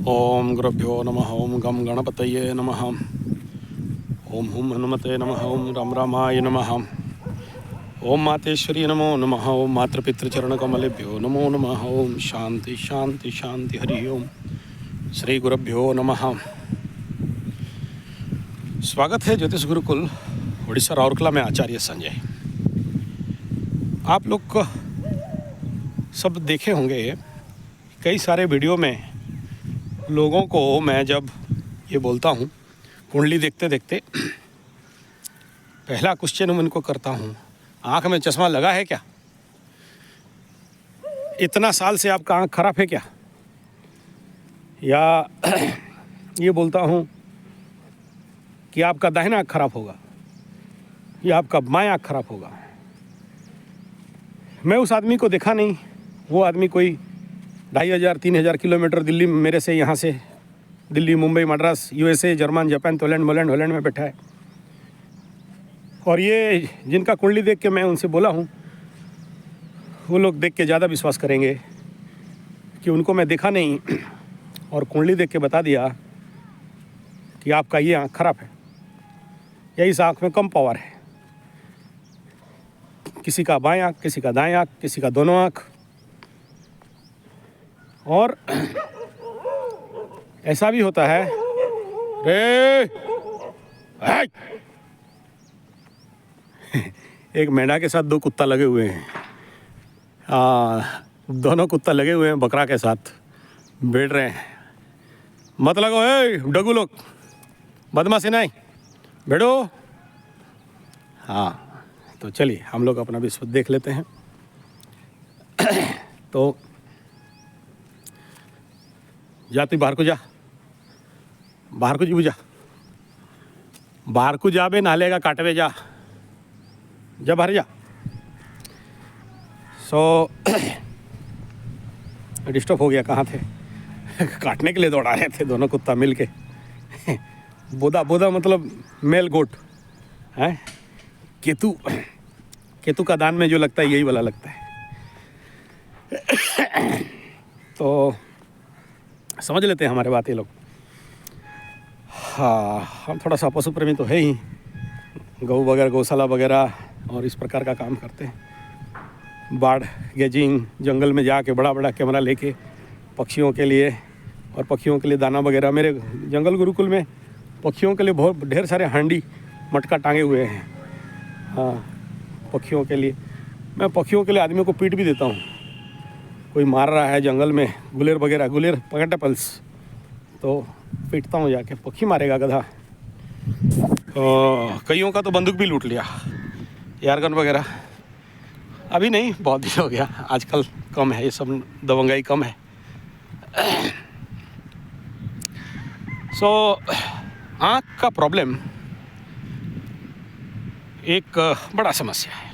ओम गुरुभ्यो नमः। ओम गम गणपतये नमः। ओम हुम हनुमते नमः। ओम राम रामाय नमः। ओम मातेश्वरी नमो नमः। ओम मातृपितृचरणकमलेभ्यो नमो नमः। ओम शांति शांति शांति हरि ओम। श्री गुरुभ्यो नमः। स्वागत है ज्योतिष गुरुकुल उड़ीसा राउरकेला में आचार्य संजय। आप लोग सब देखे होंगे कई सारे वीडियो में लोगों को मैं जब ये बोलता हूँ कुंडली देखते देखते पहला क्वेश्चन उनको करता हूँ, आँख में चश्मा लगा है क्या? इतना साल से आपका आँख खराब है क्या? या ये बोलता हूँ कि आपका दाहिना आँख खराब होगा या आपका बायां आँख खराब होगा। मैं उस आदमी को देखा नहीं। वो आदमी कोई 2500-3000 किलोमीटर दिल्ली मेरे से, यहाँ से Delhi, Mumbai, Madras, USA, German, Japan, Holland में बैठा है। और ये जिनका कुंडली देख के मैं उनसे बोला हूँ, वो लोग देख के ज़्यादा विश्वास करेंगे कि उनको मैं देखा नहीं और कुंडली देख के बता दिया कि आपका ये आँख खराब है या इस आँख में कम पावर है। किसी का बायां आँख, किसी का दायां आँख, किसी का दोनों आँख। और ऐसा भी होता है, एक मेंढा के साथ दो कुत्ता लगे हुए हैं। दोनों कुत्ता लगे हुए हैं बकरा के साथ, बैठ रहे हैं। मत लगो डगू लोग, बदमाशी नहीं, बैठो। हाँ, तो चलिए हम लोग अपना विश्व देख लेते हैं। तो जाती बाहर को जा, बाहर को जी जा, बाहर को जा बे, नालेगा काटवे जा, जा बाहर जा। सो डिस्टर्ब हो गया, कहाँ थे? काटने के लिए दौड़ा रहे थे दोनों कुत्ता मिल के। बोदा मतलब मेल गोट है। केतु का दान में जो लगता है यही वाला लगता है। तो समझ लेते हैं हमारे बात ये लोग। हाँ, हम थोड़ा सा पशु प्रेमी तो है ही, गऊ वगैरह, गौशाला वगैरह और इस प्रकार का काम करते हैं। बाढ़ गेजिंग, जंगल में जाके बड़ा बड़ा कैमरा लेके पक्षियों के लिए और पक्षियों के लिए दाना वगैरह। मेरे जंगल गुरुकुल में पक्षियों के लिए बहुत ढेर सारे हांडी मटका टांगे हुए हैं। हाँ, पक्षियों के लिए मैं पक्षियों के लिए आदमियों को पीट भी देता हूँ। कोई मार रहा है जंगल में गुलेर वगैरह, गुलेर पकड़े पल्स, तो पीटता हूँ जाके। पक्षी मारेगा गधा। कईयों का तो बंदूक भी लूट लिया, एयरगन वगैरह। अभी नहीं, बहुत दिन हो गया, आजकल कम है ये सब, दबंगाई कम है। आँख का प्रॉब्लम एक बड़ा समस्या है।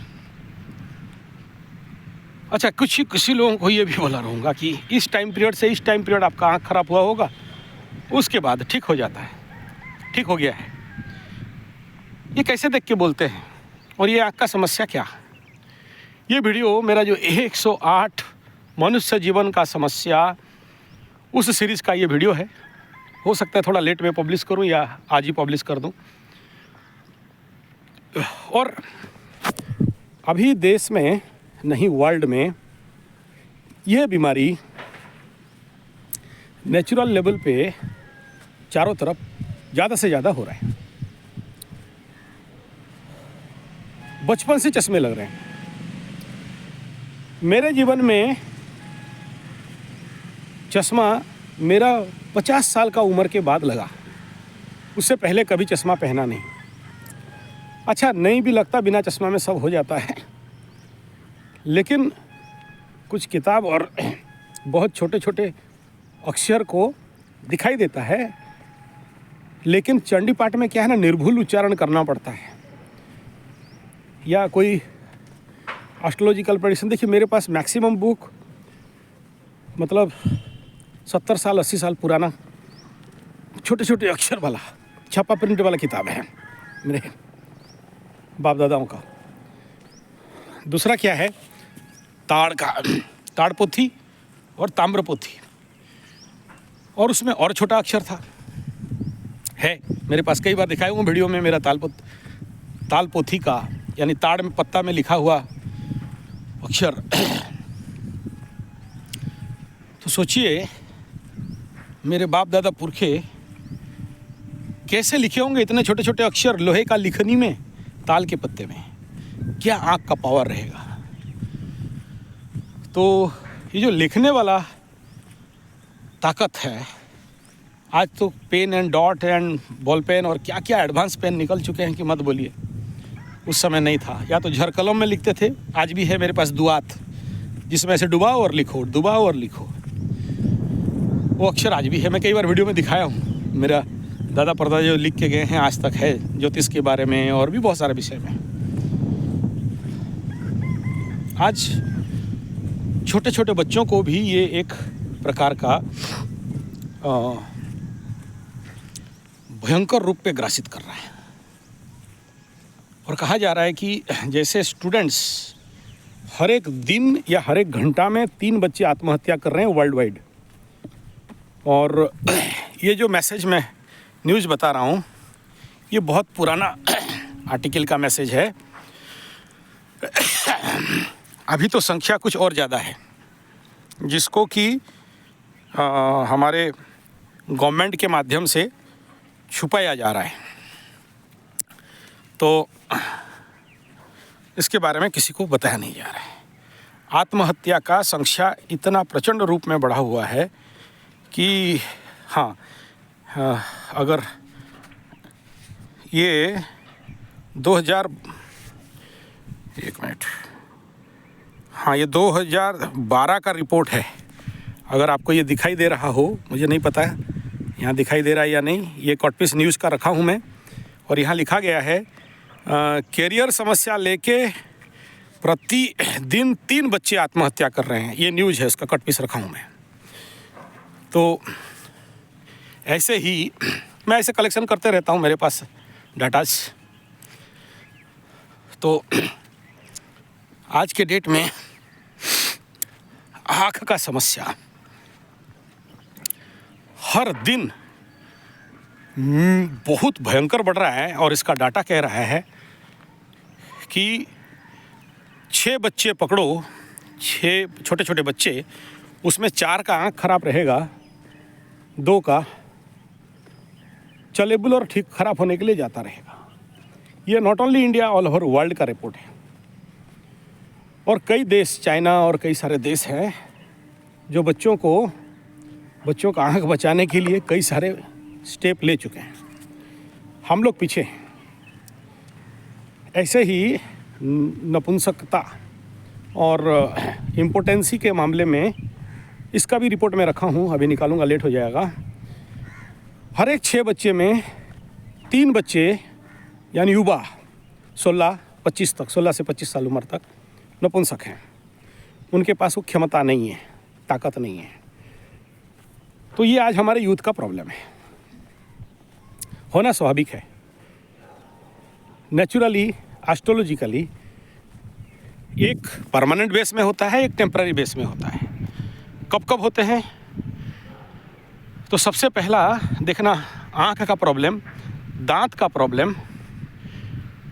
अच्छा, किसी लोगों को ये भी बोला रहूँगा कि इस टाइम पीरियड से इस टाइम पीरियड आपका आँख खराब हुआ होगा, उसके बाद ठीक हो जाता है, ठीक हो गया है। ये कैसे देख के बोलते हैं? और ये आँख का समस्या क्या? ये वीडियो मेरा जो 108 मनुष्य जीवन का समस्या, उस सीरीज़ का ये वीडियो है। हो सकता है थोड़ा लेट में पब्लिश करूं या आज ही पब्लिश कर दूं। और अभी देश में नहीं, वर्ल्ड में ये बीमारी नेचुरल लेवल पे चारों तरफ ज़्यादा से ज़्यादा हो रहा है। बचपन से चश्मे लग रहे हैं। मेरे जीवन में चश्मा मेरा 50 साल का उम्र के बाद लगा। उससे पहले कभी चश्मा पहना नहीं। अच्छा, नहीं भी लगता, बिना चश्मा में सब हो जाता है। लेकिन कुछ किताब और बहुत छोटे छोटे अक्षर को दिखाई देता है, लेकिन चंडी पाठ में क्या है ना, निर्भुल उच्चारण करना पड़ता है। या कोई एस्ट्रोलॉजिकल प्रेडिक्शन, देखिए मेरे पास मैक्सिमम बुक मतलब 70 साल 80 साल पुराना छोटे छोटे अक्षर वाला छापा प्रिंट वाला किताब है मेरे बाप दादाओं का। दूसरा क्या है, ताड़ पोथी और ताम्र पोथी। और उसमें और छोटा अक्षर था। है मेरे पास, कई बार दिखाया हूँ वीडियो में, मेरा तालपोथी का यानी ताड़ में पत्ता में लिखा हुआ अक्षर। तो सोचिए मेरे बाप दादा पुरखे कैसे लिखे होंगे इतने छोटे छोटे अक्षर लोहे का लिखनी में, ताल के पत्ते में। क्या आँख का पावर रहेगा। तो ये जो लिखने वाला ताकत है, आज तो pen and dot and ball pen और क्या क्या एडवांस पेन निकल चुके हैं कि मत बोलिए। उस समय नहीं था, या तो झर कलम में लिखते थे। आज भी है मेरे पास दुआत, जिसमें ऐसे डुबाओ और लिखो, डुबाओ और लिखो। वो अक्षर आज भी है, मैं कई बार वीडियो में दिखाया हूँ। मेरा दादा परदादा जो लिख के गए हैं आज तक है, ज्योतिष के बारे में और भी बहुत सारे विषय में। आज छोटे छोटे बच्चों को भी ये एक प्रकार का भयंकर रूप पे ग्रासित कर रहा है। और कहा जा रहा है कि जैसे स्टूडेंट्स हर एक दिन या हर एक घंटा में 3 बच्चे आत्महत्या कर रहे हैं वर्ल्ड वाइड। और ये जो मैसेज मैं न्यूज़ बता रहा हूँ, ये बहुत पुराना आर्टिकल का मैसेज है। अभी तो संख्या कुछ और ज़्यादा है, जिसको कि हमारे गवर्नमेंट के माध्यम से छुपाया जा रहा है। तो इसके बारे में किसी को बताया नहीं जा रहा है। आत्महत्या का संख्या इतना प्रचंड रूप में बढ़ा हुआ है कि हाँ, अगर ये 2012 का रिपोर्ट है। अगर आपको ये दिखाई दे रहा हो, मुझे नहीं पता यहाँ दिखाई दे रहा है या नहीं। ये कॉटपीस न्यूज़ का रखा हूँ मैं, और यहाँ लिखा गया है कैरियर समस्या लेके प्रतिदिन 3 बच्चे आत्महत्या कर रहे हैं। ये न्यूज़ है, उसका कॉटपीस रखा हूँ मैं। तो ऐसे ही मैं ऐसे कलेक्शन करते रहता हूँ, मेरे पास डाटाज। तो आज के डेट में आँख का समस्या हर दिन बहुत भयंकर बढ़ रहा है। और इसका डाटा कह रहा है कि 6 बच्चे पकड़ो, 6 छोटे छोटे बच्चे, उसमें 4 का आँख खराब रहेगा, 2 का चलेबल और ठीक खराब होने के लिए जाता रहेगा। ये not only India, all over world का रिपोर्ट है। और कई देश, चाइना और कई सारे देश हैं जो बच्चों का आँख बचाने के लिए कई सारे स्टेप ले चुके हैं। हम लोग पीछे हैं। ऐसे ही नपुंसकता और इम्पोटेंसी के मामले में इसका भी रिपोर्ट में रखा हूँ, अभी निकालूंगा, लेट हो जाएगा। हर एक 6 बच्चे में 3 बच्चे यानी युवा 16 से 25 साल उम्र तक नपुंसक हैं। उनके पास वो क्षमता नहीं है, ताकत नहीं है। तो ये आज हमारे यूथ का प्रॉब्लम है। होना स्वाभाविक है। नेचुरली, एस्ट्रोलॉजिकली एक परमानेंट बेस में होता है, एक टेम्पररी बेस में होता है। कब कब होते हैं? तो सबसे पहला देखना, आँख का प्रॉब्लम, दांत का प्रॉब्लम।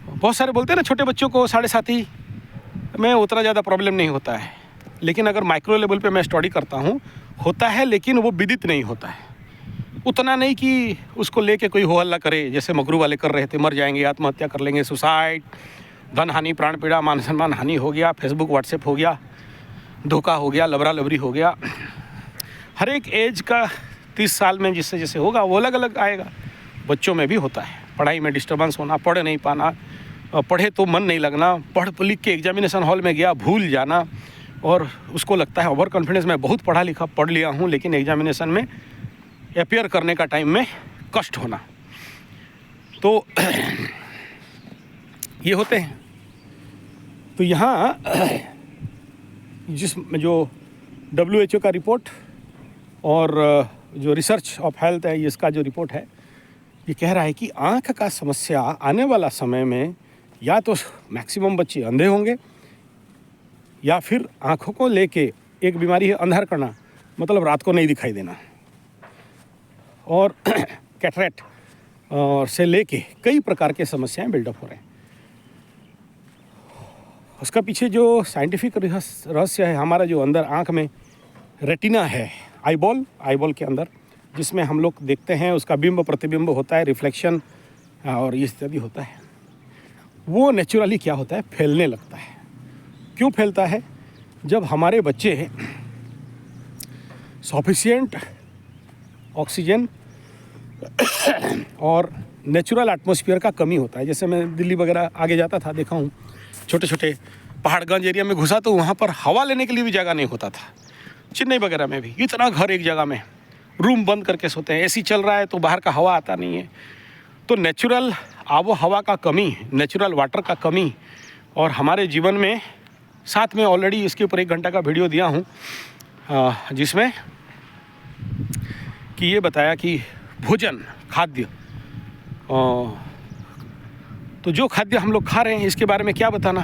बहुत सारे बोलते हैं ना छोटे बच्चों को 7.5 में उतना ज़्यादा प्रॉब्लम नहीं होता है, लेकिन अगर माइक्रो लेवल पे मैं स्टडी करता हूँ, होता है, लेकिन वो विदित नहीं होता है। उतना नहीं कि उसको लेके कोई हो हल्ला करे, जैसे मगरू वाले कर रहे थे, मर जाएंगे, आत्महत्या कर लेंगे, सुसाइड, धन हानि, प्राण पीड़ा, मान सम्मान हानि हो गया, फेसबुक व्हाट्सएप हो गया, धोखा हो गया, लबरा लबरी हो गया। हर एक एज का 30 साल में जिससे जैसे होगा वो अलग अलग आएगा। बच्चों में भी होता है, पढ़ाई में डिस्टर्बेंस होना, पढ़ नहीं पाना, पढ़े तो मन नहीं लगना, पढ़ लिख के एग्जामिनेशन हॉल में गया भूल जाना, और उसको लगता है ओवर कॉन्फिडेंस, मैं बहुत पढ़ा लिखा पढ़ लिया हूँ, लेकिन एग्जामिनेशन में अपियर करने का टाइम में कष्ट होना। तो ये होते हैं। तो यहाँ जो WHO का रिपोर्ट और जो रिसर्च ऑफ हेल्थ है, इसका जो रिपोर्ट है, ये कह रहा है कि आँख का समस्या आने वाला समय में या तो मैक्सिमम बच्चे अंधे होंगे, या फिर आँखों को लेके एक बीमारी है अंधार करना, मतलब रात को नहीं दिखाई देना। और कैटरेक्ट और से लेके कई प्रकार के समस्याएं बिल्डअप हो रहे हैं। उसका पीछे जो साइंटिफिक रहस्य है, हमारा जो अंदर आँख में रेटिना है, आईबॉल के अंदर जिसमें हम लोग देखते हैं, उसका बिंब प्रतिबिंब होता है, रिफ्लेक्शन और ये इत्यादि होता है, वो नेचुरली क्या होता है, फैलने लगता है। क्यों फैलता है? जब हमारे बच्चे सफिशिएंट ऑक्सीजन और नेचुरल एटमॉस्फेयर का कमी होता है। जैसे मैं दिल्ली वगैरह आगे जाता था, देखा हूँ छोटे छोटे पहाड़गंज एरिया में घुसा तो वहाँ पर हवा लेने के लिए भी जगह नहीं होता था। चेन्नई वगैरह में भी इतना घर एक जगह में, रूम बंद करके सोते हैं, एसी चल रहा है तो बाहर का हवा आता नहीं है। तो नेचुरल आबो हवा का कमी, नेचुरल वाटर का कमी, और हमारे जीवन में साथ में ऑलरेडी इसके ऊपर 1 घंटा का वीडियो दिया हूँ जिसमें कि ये बताया कि भोजन, खाद्य, तो जो खाद्य हम लोग खा रहे हैं इसके बारे में क्या बताना।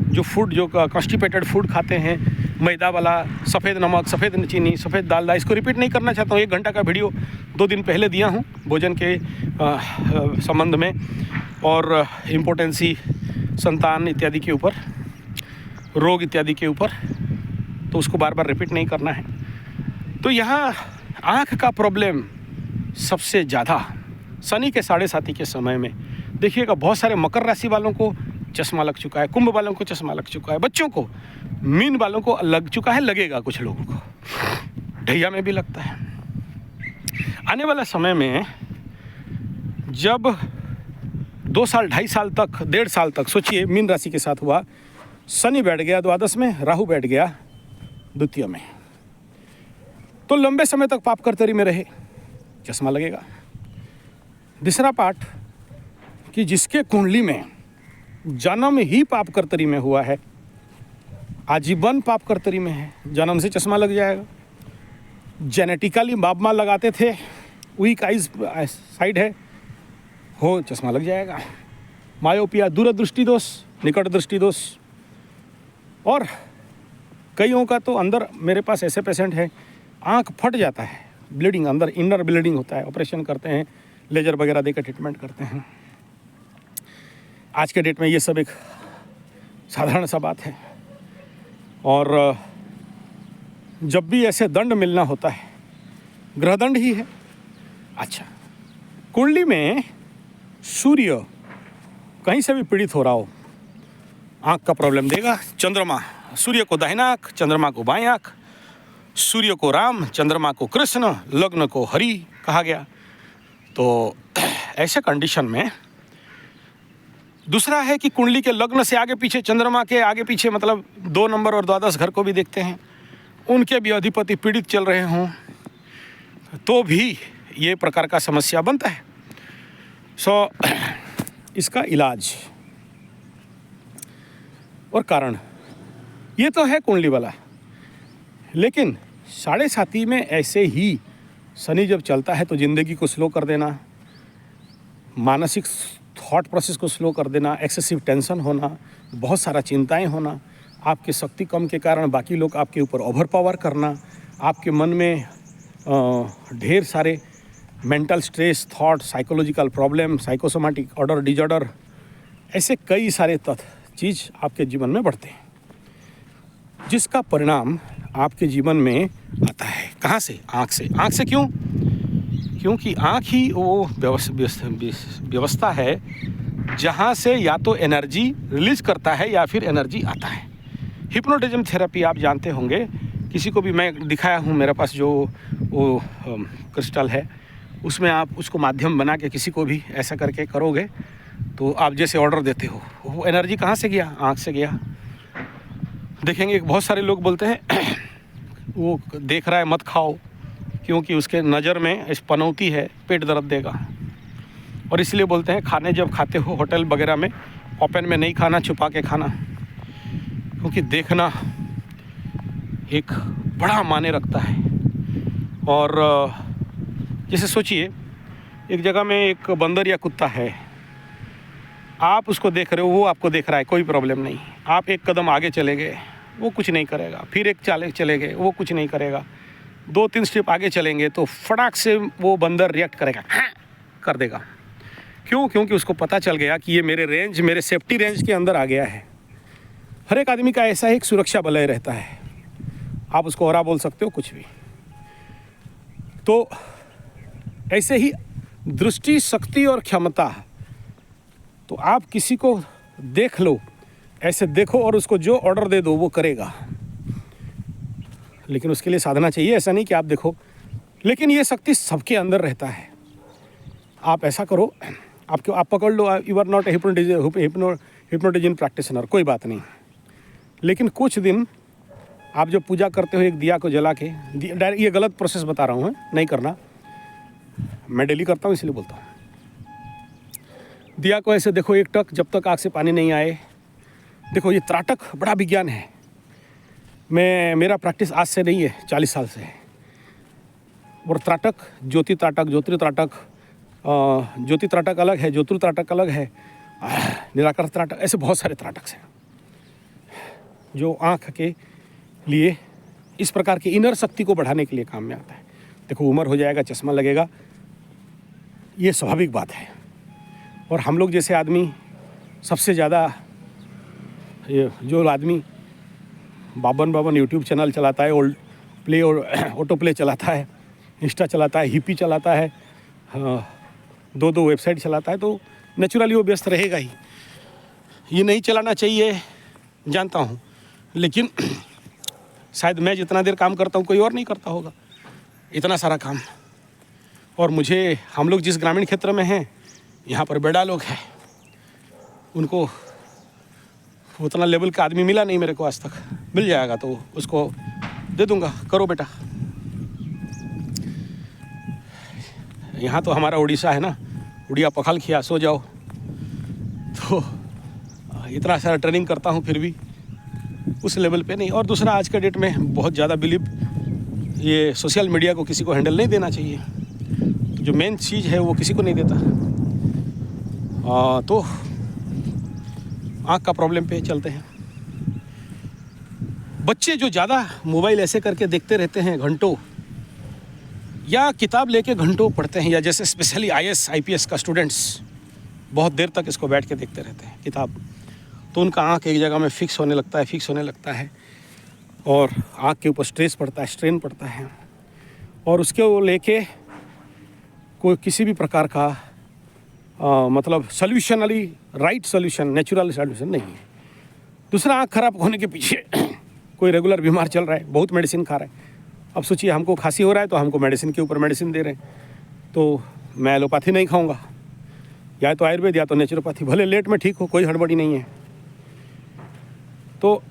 जो फूड, जो कॉन्स्टिपेटेड फूड खाते हैं, मैदा वाला, सफ़ेद नमक, सफ़ेद चीनी, सफ़ेद डालडा, इसको रिपीट नहीं करना चाहता हूँ। 1 घंटा का वीडियो 2 दिन पहले दिया हूँ भोजन के संबंध में, और इम्पोर्टेंसी, संतान इत्यादि के ऊपर, रोग इत्यादि के ऊपर, तो उसको बार बार रिपीट नहीं करना है। तो यहाँ आँख का प्रॉब्लम सबसे ज़्यादा शनि के 7.5 के समय में देखिएगा, बहुत सारे मकर राशि वालों को चश्मा लग चुका है, कुंभ वालों को चश्मा लग चुका है, बच्चों को, मीन वालों को लग चुका है, लगेगा कुछ लोगों को, ढैया में भी लगता है। आने वाला समय में जब 2 साल, 2.5 साल तक, 1.5 साल तक, सोचिए मीन राशि के साथ हुआ, शनि बैठ गया द्वादश में, राहु बैठ गया द्वितीय में, तो लंबे समय तक पाप कर्तरी में रहे, चश्मा लगेगा। दूसरा पार्ट कि जिसके कुंडली में जन्म ही पाप कर्तरी में हुआ है, आजीवन पाप कर्तरी में है, जन्म से चश्मा लग जाएगा। जेनेटिकली बाप माँ लगाते थे, वीक आइज साइड है, हो चश्मा लग जाएगा। मायोपिया, दूरदृष्टि दोष, निकट दृष्टि दोष, और कईयों का तो अंदर, मेरे पास ऐसे पेशेंट हैं, आँख फट जाता है, ब्लीडिंग, अंदर इनर ब्लीडिंग होता है, ऑपरेशन करते हैं, लेजर वगैरह देकर ट्रीटमेंट करते हैं। आज के डेट में ये सब एक साधारण सा बात है। और जब भी ऐसे दंड मिलना होता है, ग्रह दंड ही है। अच्छा, कुंडली में सूर्य कहीं से भी पीड़ित हो रहा हो, आँख का प्रॉब्लम देगा। चंद्रमा, सूर्य को दाहिना आँख, चंद्रमा को बाएं आँख, सूर्य को राम, चंद्रमा को कृष्ण, लग्न को हरि कहा गया। तो ऐसे कंडीशन में दूसरा है कि कुंडली के लग्न से आगे पीछे, चंद्रमा के आगे पीछे, मतलब 2 नंबर और द्वादश घर को भी देखते हैं, उनके भी अधिपति पीड़ित चल रहे हों तो भी ये प्रकार का समस्या बनता है। इसका इलाज और कारण ये तो है कुंडली वाला, लेकिन 7.5 में ऐसे ही शनि जब चलता है तो ज़िंदगी को स्लो कर देना, मानसिक थॉट प्रोसेस को स्लो कर देना, एक्सेसिव टेंशन होना, बहुत सारा चिंताएं होना, आपकी शक्ति कम के कारण बाकी लोग आपके ऊपर ओवर पावर करना, आपके मन में ढेर सारे mental stress, thought, psychological problem, psychosomatic order disorder, ऐसे कई सारे चीज़ आपके जीवन में बढ़ते हैं, जिसका परिणाम आपके जीवन में आता है। कहाँ से? आँख से। आँख से क्यों? क्योंकि आँख ही वो व्यवस्था है जहाँ से या तो एनर्जी रिलीज करता है या फिर एनर्जी आता है। हिप्नोटिज्म थेरेपी आप जानते होंगे, किसी को भी मैं दिखाया हूँ, मेरे पास जो वो क्रिस्टल है, उसमें आप उसको माध्यम बना के किसी को भी ऐसा करके करोगे तो आप जैसे ऑर्डर देते हो, वो एनर्जी कहाँ से गया? आँख से गया। देखेंगे बहुत सारे लोग बोलते हैं वो देख रहा है मत खाओ, क्योंकि उसके नज़र में पनौती है, पेट दर्द देगा, और इसलिए बोलते हैं खाने जब खाते हो होटल वगैरह में, ओपन में नहीं खाना, छुपा के खाना, क्योंकि देखना एक बड़ा मायने रखता है। और जैसे सोचिए एक जगह में एक बंदर या कुत्ता है, आप उसको देख रहे हो, वो आपको देख रहा है, कोई प्रॉब्लम नहीं, आप एक कदम आगे चले गए, वो कुछ नहीं करेगा, फिर एक चाले चले गए, वो कुछ नहीं करेगा, 2-3 स्टेप आगे चलेंगे तो फटाक से वो बंदर रिएक्ट करेगा, हाँ कर देगा। क्यों? क्योंकि उसको पता चल गया कि ये मेरे सेफ्टी रेंज के अंदर आ गया है। हर एक आदमी का ऐसा एक सुरक्षा वलय रहता है, आप उसको औरा बोल सकते हो, कुछ भी। तो ऐसे ही दृष्टि, शक्ति और क्षमता, तो आप किसी को देख लो, ऐसे देखो और उसको जो ऑर्डर दे दो वो करेगा, लेकिन उसके लिए साधना चाहिए। ऐसा नहीं कि आप देखो, लेकिन ये शक्ति सबके अंदर रहता है। आप ऐसा करो, आप पकड़ लो, you are not a hypnotism practitioner, कोई बात नहीं, लेकिन कुछ दिन आप जब पूजा करते हो एक दिया को जला के, ये गलत प्रोसेस बता रहा हूँ, नहीं करना, मैं डेली करता हूँ इसलिए बोलता हूँ। दिया को ऐसे देखो एक टक, जब तक आँख से पानी नहीं आए। देखो ये त्राटक बड़ा विज्ञान है। मेरा प्रैक्टिस आज से नहीं है, 40 साल से है। और त्राटक, ज्योति त्राटक, ज्योति त्राटक अलग है, ज्योतिर् त्राटक अलग है, निराकार त्राटक, ऐसे बहुत सारे त्राटक हैं जो आँख के लिए इस प्रकार की इनर शक्ति को बढ़ाने के लिए काम में आता है। देखो उम्र हो जाएगा, चश्मा लगेगा, ये स्वाभाविक बात है। और हम लोग जैसे आदमी सबसे ज़्यादा, ये जो आदमी बावन यूट्यूब चैनल चलाता है, ओल्ड प्ले और ऑटो प्ले चलाता है, इंस्टा चलाता है, हिप्पी चलाता है, 2 वेबसाइट चलाता है, तो नेचुरली वो व्यस्त रहेगा ही। ये नहीं चलाना चाहिए, जानता हूँ, लेकिन शायद मैं जितना देर काम करता हूँ कोई और नहीं करता होगा, इतना सारा काम। और हम लोग जिस ग्रामीण क्षेत्र में हैं, यहाँ पर बेड़ा लोग हैं, उनको उतना लेवल का आदमी मिला नहीं मेरे को आज तक। मिल जाएगा तो उसको दे दूंगा, करो बेटा। यहाँ तो हमारा उड़ीसा है ना, उड़िया पखाल खिया सो जाओ, तो इतना सारा ट्रेनिंग करता हूँ फिर भी उस लेवल पे नहीं। और दूसरा, आज के डेट में बहुत ज़्यादा ये सोशल मीडिया को किसी को हैंडल नहीं देना चाहिए। तो जो मेन चीज़ है वो किसी को नहीं देता। तो आँख का प्रॉब्लम पे चलते हैं। बच्चे जो ज़्यादा मोबाइल ऐसे करके देखते रहते हैं घंटों, या किताब लेके घंटों पढ़ते हैं, या जैसे स्पेशली IAS IPS का स्टूडेंट्स बहुत देर तक इसको बैठ के देखते रहते हैं किताब, तो उनका आँख एक जगह में फिक्स होने लगता है और आँख के ऊपर स्ट्रेस पड़ता है, स्ट्रेन पड़ता है, और उसके वो लेके कोई किसी भी प्रकार का मतलब राइट सोल्यूशन, नेचुरल सोल्यूशन नहीं है। दूसरा, आँख खराब होने के पीछे कोई रेगुलर बीमार चल रहा है, बहुत मेडिसिन खा रहा है। अब सोचिए, हमको खांसी हो रहा है तो हमको मेडिसिन के ऊपर मेडिसिन दे रहे हैं, तो मैं एलोपैथी नहीं खाऊंगा, या तो आयुर्वेद या तो नेचुरोपैथी, भले लेट में ठीक हो, कोई हड़बड़ी नहीं है। तो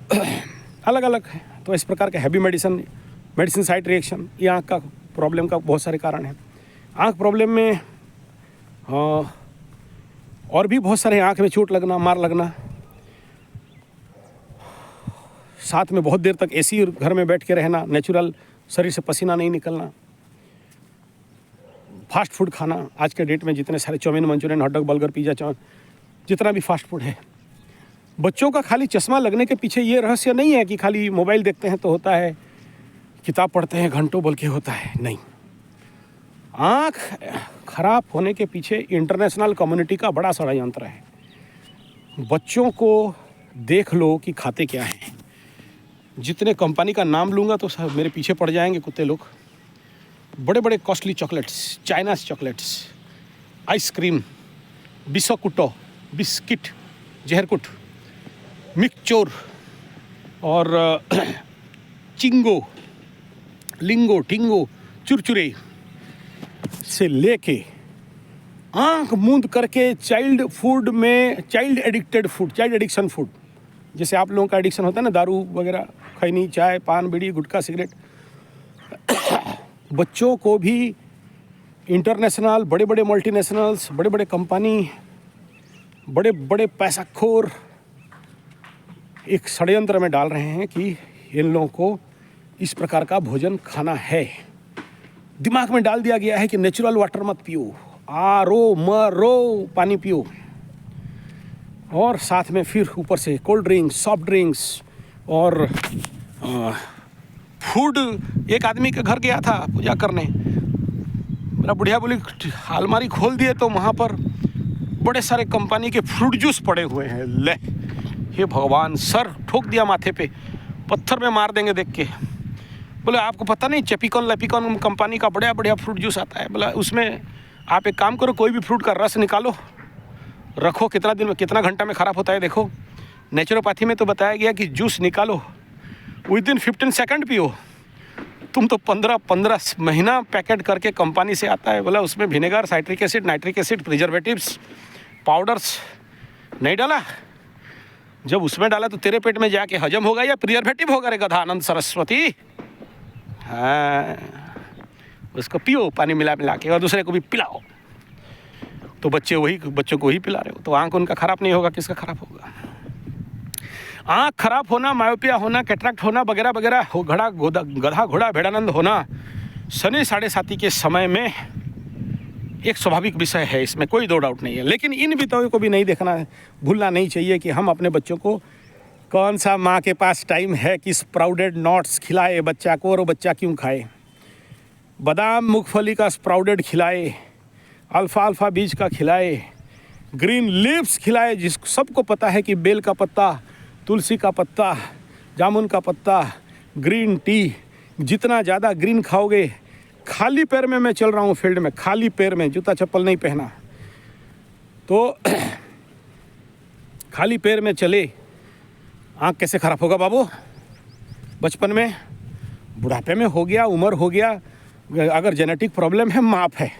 अलग अलग है। तो इस प्रकार के हैवी मेडिसिन साइड रिएक्शन, ये आँख का प्रॉब्लम का बहुत सारे कारण हैं। आँख प्रॉब्लम में और भी बहुत सारे, आँख में चोट लगना, मार लगना, साथ में बहुत देर तक AC घर में बैठ के रहना, नेचुरल शरीर से पसीना नहीं निकलना, फास्ट फूड खाना, आज के डेट में जितने सारे chowmein, manchurian, hot dog, burger, pizza, जितना भी फास्ट फूड है। बच्चों का खाली चश्मा लगने के पीछे ये रहस्य नहीं है कि खाली मोबाइल देखते हैं तो होता है, किताब पढ़ते हैं घंटों बोल के होता है, नहीं। आँख खराब होने के पीछे इंटरनेशनल कम्युनिटी का बड़ा षड्यंत्र है। बच्चों को देख लो कि खाते क्या हैं। जितने कंपनी का नाम लूँगा तो सब मेरे पीछे पड़ जाएंगे कुत्ते लोग। बड़े बड़े costly chocolates, China's chocolates, ice cream, बिस्कुटो, बिस्किट, जहरकुट, मिक्सचोर और चिंगो, लिंगो, टिंगो, चुरचुरे से लेके आँख मूंद करके चाइल्ड एडिक्शन फूड, जैसे आप लोगों का एडिक्शन होता है ना, दारू वगैरह, खैनी, चाय, पान, बीड़ी, गुटखा, सिगरेट। बच्चों को भी इंटरनेशनल बड़े बड़े मल्टीनेशनल्स, बड़े बड़े कंपनी, बड़े बड़े पैसाखोर एक षड्यंत्र में डाल रहे हैं कि इन लोगों को इस प्रकार का भोजन खाना है। दिमाग में डाल दिया गया है कि नेचुरल वाटर मत पियो, RO पानी पियो, और साथ में फिर ऊपर से कोल्ड ड्रिंक्स, सॉफ्ट ड्रिंक्स और फूड, एक आदमी के घर गया था पूजा करने, मेरा बुढ़िया बोली अलमारी खोल दिए तो वहाँ पर बड़े सारे कंपनी के फ्रूट जूस पड़े हुए हैं। ले हे भगवान, सर ठोक दिया माथे पे, पत्थर में मार देंगे देख के। बोले आपको पता नहीं चेपिकॉन लेपिकॉन कंपनी का बढ़िया बढ़िया फ्रूट जूस आता है। बोला उसमें आप एक काम करो, कोई भी फ्रूट का रस निकालो, रखो, कितना दिन में कितना घंटा में ख़राब होता है देखो। नेचुरोपैथी में तो बताया गया कि जूस निकालो विद इन 15 सेकंड पियो। तुम तो 15 महीना पैकेट करके कंपनी से आता है। बोला उसमें vinegar, citric acid, nitric acid, preservatives, powders नहीं डाला। जब उसमें डाला तो तेरे पेट में जाके हजम होगा या प्रिजर्वेटिव होगा रे गधा आनंद सरस्वती। हाँ, उसको पियो पानी मिला मिला के और दूसरे को भी पिलाओ। तो बच्चों को वही पिला रहे हो, तो आँख उनका ख़राब नहीं होगा, किसका ख़राब होगा? आँख खराब होना, मायोपिया होना, कैटरैक्ट होना वगैरह वगैरह हो, गधा घोड़ा भेड़ानंद होना शनि 7.5 के समय में एक स्वाभाविक विषय है, इसमें कोई दो डाउट नहीं है। लेकिन इन विषयों को भी नहीं देखना, भूलना नहीं चाहिए कि हम अपने बच्चों को कौन सा माँ के पास टाइम है कि स्प्राउडेड नट्स खिलाए बच्चा को, और वो बच्चा क्यों खाए। बादाम मूंगफली का स्प्राउडेड खिलाए, अल्फा बीज का खिलाए, ग्रीन लीव्स खिलाए, जिसको सबको पता है कि बेल का पत्ता, तुलसी का पत्ता, जामुन का पत्ता, ग्रीन टी, जितना ज़्यादा ग्रीन खाओगे। खाली पैर में मैं चल रहा हूँ फील्ड में, खाली पैर में, जूता चप्पल नहीं पहना, तो खाली पैर में चले, आँख कैसे ख़राब होगा बाबू? बचपन में, बुढ़ापे में हो गया, उम्र हो गया, अगर जेनेटिक प्रॉब्लम है माफ़ है,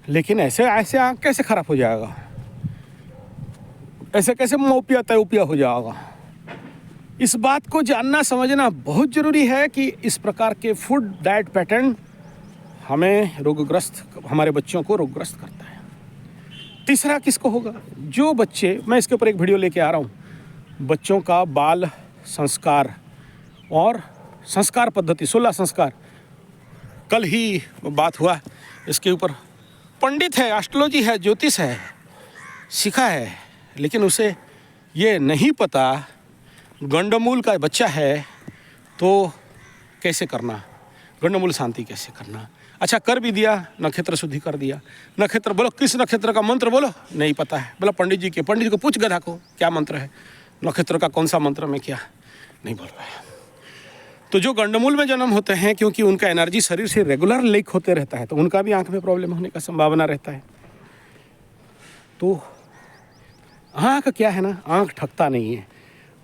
लेकिन ऐसे आँख कैसे ख़राब हो जाएगा? ऐसे कैसे मोपिया तयोपिया हो जाएगा? इस बात को जानना समझना बहुत ज़रूरी है कि इस प्रकार के फूड डाइट पैटर्न हमारे बच्चों को रोगग्रस्त करता है। तीसरा किसको होगा? जो बच्चे, मैं इसके ऊपर एक वीडियो लेके आ रहा हूँ, बच्चों का बाल संस्कार और संस्कार पद्धति, 16 संस्कार, कल ही बात हुआ इसके ऊपर। पंडित है, एस्ट्रोलॉजी है, ज्योतिष है, सीखा है, लेकिन उसे ये नहीं पता गंडमूल का बच्चा है तो कैसे करना, गंडमूल शांति कैसे करना। अच्छा कर भी दिया, नक्षत्र शुद्धि कर दिया। नक्षत्र बोलो, किस नक्षत्र का मंत्र बोलो, नहीं पता है। बोला पंडित जी को पूछ गधा को क्या मंत्र है, नक्षत्र का कौन सा मंत्र में क्या, नहीं बोल पाया। तो जो गंडमूल में जन्म होते हैं, क्योंकि उनका एनर्जी शरीर से रेगुलर लीक होते रहता है, तो उनका भी आँख में प्रॉब्लम होने का संभावना रहता है। तो आँख क्या है ना, आँख ठगता नहीं है।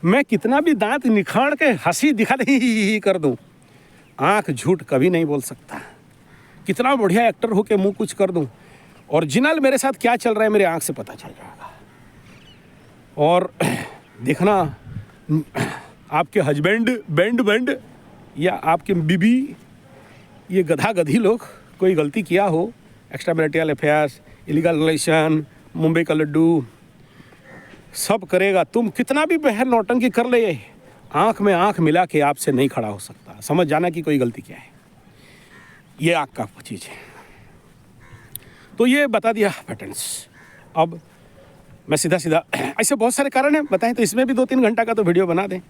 मैं कितना भी दांत निखार के हंसी दिखा ही कर दूं, आँख झूठ कभी नहीं बोल सकता। कितना बढ़िया एक्टर हो के मुंह कुछ कर दूं, ओरिजिनल मेरे साथ क्या चल रहा है मेरे आँख से पता चल जाएगा। और देखना, आपके हस्बैंड बैंड या आपके बीबी, ये गधा गधी लोग कोई गलती किया हो, extra marital affairs, illegal relation, Mumbai का लड्डू, सब करेगा। तुम कितना भी बहर नौटंकी कर ले, आँख में आँख मिला के आपसे नहीं खड़ा हो सकता। समझ जाना कि कोई गलती क्या है, ये आँख का चीज़ है। तो ये बता दिया पैटर्न्स। अब मैं सीधा ऐसे बहुत सारे कारण हैं बताएं तो इसमें भी 2-3 घंटा का तो वीडियो बना दें।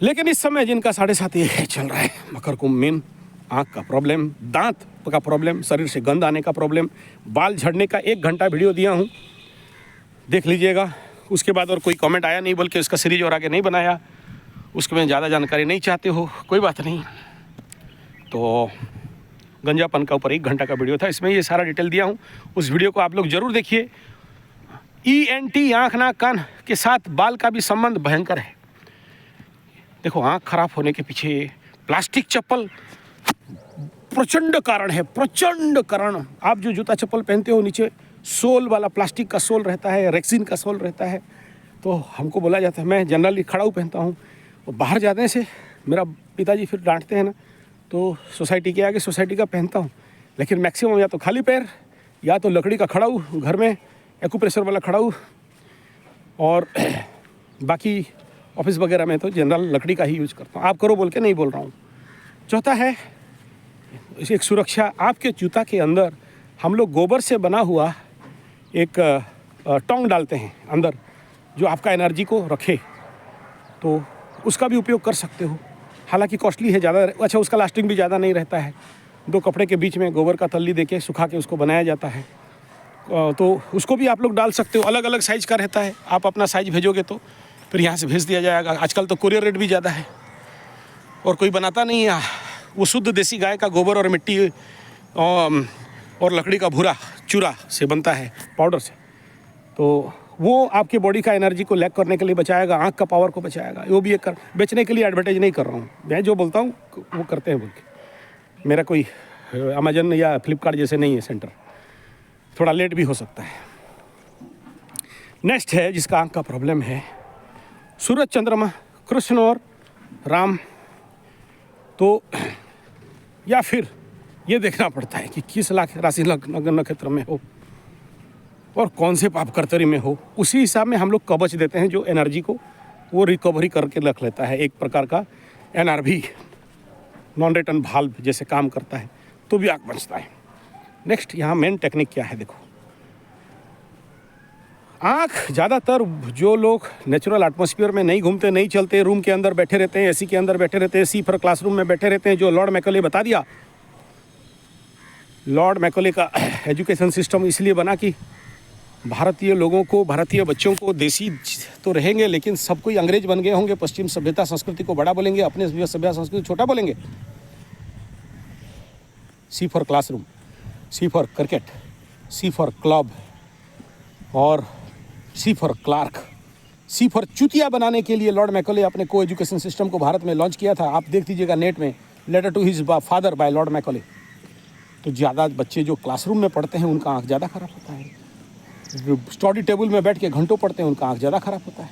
लेकिन इस समय जिनका 7.5 ये चल रहा है, मकर कुंभ मीन, आँख का प्रॉब्लम, दांत का प्रॉब्लम, शरीर से गंध आने का प्रॉब्लम, बाल झड़ने का 1 घंटा वीडियो दिया हूँ, देख लीजिएगा। उसके बाद और कोई कमेंट आया नहीं, बल्कि उसका सीरीज और आगे नहीं बनाया, उसके में ज़्यादा जानकारी नहीं चाहते हो, कोई बात नहीं। तो गंजापन का ऊपर 1 घंटा का वीडियो था, इसमें ये सारा डिटेल दिया हूँ, उस वीडियो को आप लोग ज़रूर देखिए। ENT, आँख नाक कान के साथ बाल का भी संबंध भयंकर है। देखो, आँख खराब होने के पीछे प्लास्टिक चप्पल प्रचंड कारण है, प्रचंड कारण। आप जो जूता चप्पल पहनते हो, नीचे सोल वाला प्लास्टिक का सोल रहता है, रेक्सिन का सोल रहता है, तो हमको बोला जाता है, मैं जनरली खड़ाऊ पहनता हूँ, और बाहर जाने से मेरा पिताजी फिर डांटते हैं ना, तो सोसाइटी के आगे सोसाइटी का पहनता हूँ। लेकिन मैक्सिमम या तो खाली पैर या तो लकड़ी का खड़ाऊ, घर में एक्यूप्रेशर वाला खड़ाऊ, और बाकी ऑफिस वगैरह में तो जनरल लकड़ी का ही यूज़ करता हूँ। आप करो बोल के नहीं बोल रहा हूँ। चौथा है एक सुरक्षा। आपके जूता के अंदर हम लोग गोबर से बना हुआ एक टोंग डालते हैं अंदर, जो आपका एनर्जी को रखे, तो उसका भी उपयोग कर सकते हो। हालांकि कॉस्टली है ज़्यादा। अच्छा, उसका लास्टिंग भी ज़्यादा नहीं रहता है। 2 कपड़े के बीच में गोबर का तल्ली देके सुखा के उसको बनाया जाता है। तो उसको भी आप लोग डाल सकते हो, अलग अलग साइज़ का रहता है। आप अपना साइज़ भेजोगे तो फिर यहाँ से भेज दिया जाएगा। आजकल तो कुरियर रेट भी ज़्यादा है और कोई बनाता नहीं है। वो शुद्ध देसी गाय का गोबर और मिट्टी और लकड़ी का भूरा चूरा से बनता है, पाउडर से। तो वो आपके बॉडी का एनर्जी को लैक करने के लिए बचाएगा, आँख का पावर को बचाएगा। वो भी एक बेचने के लिए एडवर्टाइज नहीं कर रहा हूँ मैं, जो बोलता हूँ वो करते हैं बोल के। मेरा कोई अमेजन या फ्लिपकार्ट जैसे नहीं है सेंटर, थोड़ा लेट भी हो सकता है। नेक्स्ट है जिसका आँख का प्रॉब्लम है, सूरज, चंद्रमा, कृष्ण और राम। तो या फिर ये देखना पड़ता है कि किस राशि नक्षत्र में हो और कौन से पाप कर्तरी में हो। उसी हिसाब में हम लोग कवच देते हैं, जो एनर्जी को वो रिकवरी करके रख लेता है। एक प्रकार का NRV, नॉन रिटर्न भाल्व जैसे काम करता है, तो भी आँख बचता है। नेक्स्ट यहाँ मेन टेक्निक क्या है, देखो। आँख ज़्यादातर जो लोग नेचुरल एटमॉस्फेयर में नहीं घूमते, नहीं चलते, रूम के अंदर बैठे रहते हैं, AC के अंदर बैठे रहते हैं, C4 क्लासरूम में बैठे रहते हैं, जो लॉर्ड मैकॉले बता दिया। लॉर्ड मैकॉले का एजुकेशन सिस्टम इसलिए बना कि भारतीय लोगों को, भारतीय बच्चों को देसी तो रहेंगे लेकिन सब कोई अंग्रेज बन गए होंगे, पश्चिम सभ्यता संस्कृति को बड़ा बोलेंगे, अपने सभ्यता संस्कृति छोटा बोलेंगे। C for classroom, C for cricket, C for club और C for clerk, C for चुतिया बनाने के लिए लॉर्ड मैकॉले अपने को एजुकेशन सिस्टम को भारत में लॉन्च किया था। आप देख लीजिएगा नेट में, letter to his father by Lord Macaulay. तो ज़्यादा बच्चे जो क्लासरूम में पढ़ते हैं उनका आँख ज़्यादा खराब होता है, जो स्टडी टेबल में बैठ के घंटों पढ़ते हैं उनका आँख ज़्यादा खराब होता है।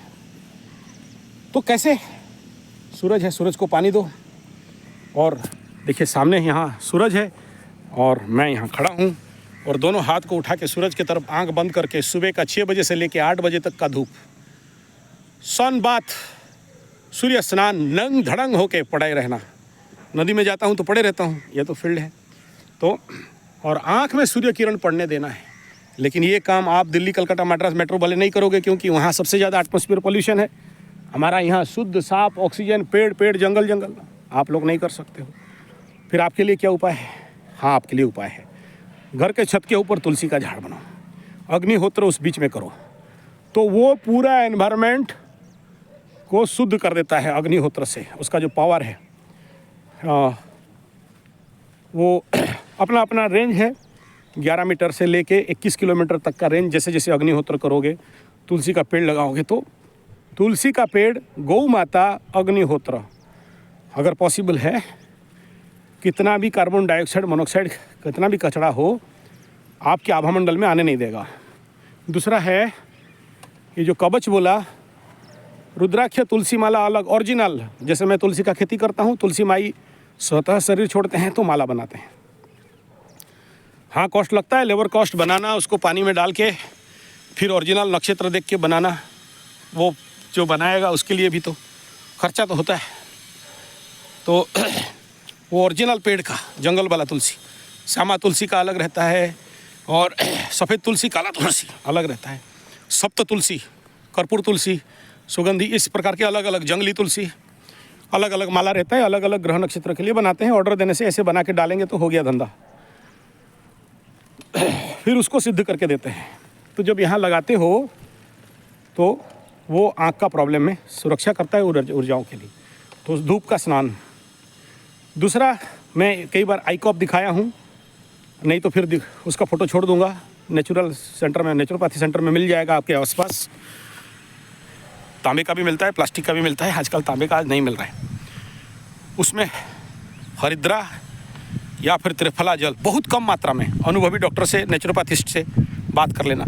तो कैसे? सूरज है, सूरज को पानी दो। और देखिए सामने यहाँ सूरज है और मैं यहाँ खड़ा हूँ और दोनों हाथ को उठा के सूरज की तरफ आँख बंद करके सुबह का 6 बजे से लेके 8 बजे तक का धूप, सन बात, सूर्य स्नान, नंग धड़ंग होके पड़े रहना। नदी में जाता हूँ तो पड़े रहता हूँ, ये तो फील्ड है। तो और आँख में सूर्य किरण पड़ने देना है। लेकिन ये काम आप दिल्ली, कलकत्ता, मद्रास मेट्रो वाले नहीं करोगे, क्योंकि वहाँ सबसे ज़्यादा एटमॉस्फेयर पोल्यूशन है। हमारा यहाँ शुद्ध साफ ऑक्सीजन, पेड़ जंगल जंगल, आप लोग नहीं कर सकते हो। फिर आपके लिए क्या उपाय है? हाँ, आपके लिए उपाय है, घर के छत के ऊपर तुलसी का झाड़ बनाओ, अग्निहोत्र उस बीच में करो, तो वो पूरा एनवायरनमेंट को शुद्ध कर देता है अग्निहोत्र से। उसका जो पावर है, वो अपना अपना रेंज है, 11 मीटर से लेके 21 किलोमीटर तक का रेंज। जैसे जैसे अग्निहोत्र करोगे, तुलसी का पेड़ लगाओगे, तो तुलसी का पेड़, गौ माता, अग्निहोत्र, अगर पॉसिबल है, कितना भी कार्बन डाइऑक्साइड, मोनोक्साइड, कितना भी कचरा हो, आपके आभामंडल में आने नहीं देगा। दूसरा है ये जो कवच बोला, रुद्राक्ष, तुलसी माला अलग ओरिजिनल। जैसे मैं तुलसी का खेती करता हूँ, तुलसी माई स्वतः शरीर छोड़ते हैं तो माला बनाते हैं। हाँ, कॉस्ट लगता है, लेबर कॉस्ट बनाना, उसको पानी में डाल के फिर ओरिजिनल नक्षत्र देख के बनाना। वो जो बनाएगा उसके लिए भी तो खर्चा तो होता है। तो वो ओरिजिनल पेड़ का, जंगल वाला तुलसी, श्यामा तुलसी का अलग रहता है और सफ़ेद तुलसी, काला तुलसी अलग रहता है। सप्त तुलसी, कर्पूर तुलसी, सुगंधी, इस प्रकार के अलग अलग, जंगली तुलसी, अलग अलग माला रहता है। अलग अलग ग्रह नक्षत्र के लिए बनाते हैं। ऑर्डर देने से ऐसे बना के डालेंगे तो हो गया धंधा। फिर उसको सिद्ध करके देते हैं। तो जब यहाँ लगाते हो तो वो आँख का प्रॉब्लम में सुरक्षा करता है ऊर्जाओं के लिए। तो धूप का स्नान। दूसरा, मैं कई बार आई कॉप दिखाया हूँ, नहीं तो फिर उसका फ़ोटो छोड़ दूँगा। नेचुरल सेंटर में, नेचुरोपैथी सेंटर में मिल जाएगा आपके आसपास। तांबे का भी मिलता है, प्लास्टिक का भी मिलता है। आजकल तांबे का आज नहीं मिल रहा है। उसमें हरिद्रा या फिर त्रिफला जल बहुत कम मात्रा में, अनुभवी डॉक्टर से, नेचुरोपैथिस्ट से बात कर लेना।